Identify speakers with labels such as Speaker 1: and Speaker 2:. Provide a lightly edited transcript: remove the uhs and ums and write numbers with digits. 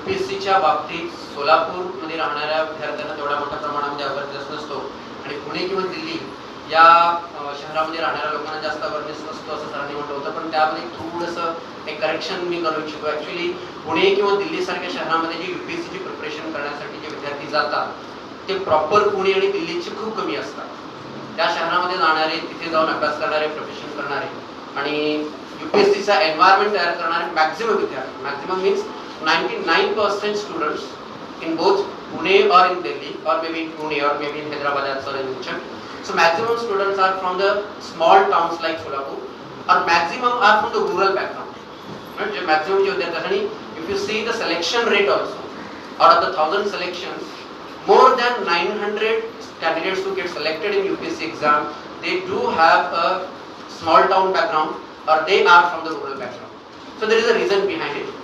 Speaker 1: UPSCच्या बाबतीत सोलापूरमध्ये राहणाऱ्या विद्यार्थ्यांना तेवढ्या मोठ्या प्रमाणामध्ये अवेअरनेस नसतो आणि पुणे किंवा दिल्ली या शहरामध्ये राहणाऱ्या लोकांना जास्त अवेअरनेस नसतो असं सरांनी म्हटलं होतं. पण त्यामध्ये थोडंसं एक करेक्शन मी करू इच्छितो. ॲक्च्युली पुणे किंवा दिल्लीसारख्या शहरामध्ये जे UPSCची प्रिपरेशन करण्यासाठी जे विद्यार्थी जातात ते प्रॉपर पुणे आणि दिल्लीचे खूप कमी असतात. त्या शहरामध्ये जाणारे, तिथे जाऊन अभ्यास करणारे, प्रोफेशन करणारे आणि UPSCचा एन्व्हायरमेंट तयार करणारे मॅक्झिमम विद्यार्थी, maximum means 99% students in both Pune or in Delhi or maybe in Pune or maybe in Hyderabad or in Chan. So maximum students are from the small towns like Solapur or maximum are from the rural background. Right? The maximum जो विद्यार्थी, if you see the selection rate also, out of the 1000 selections, more than 900 candidates who get selected in UPSC exam, they do have a small town background or they are from the rural background. So there is a reason behind it.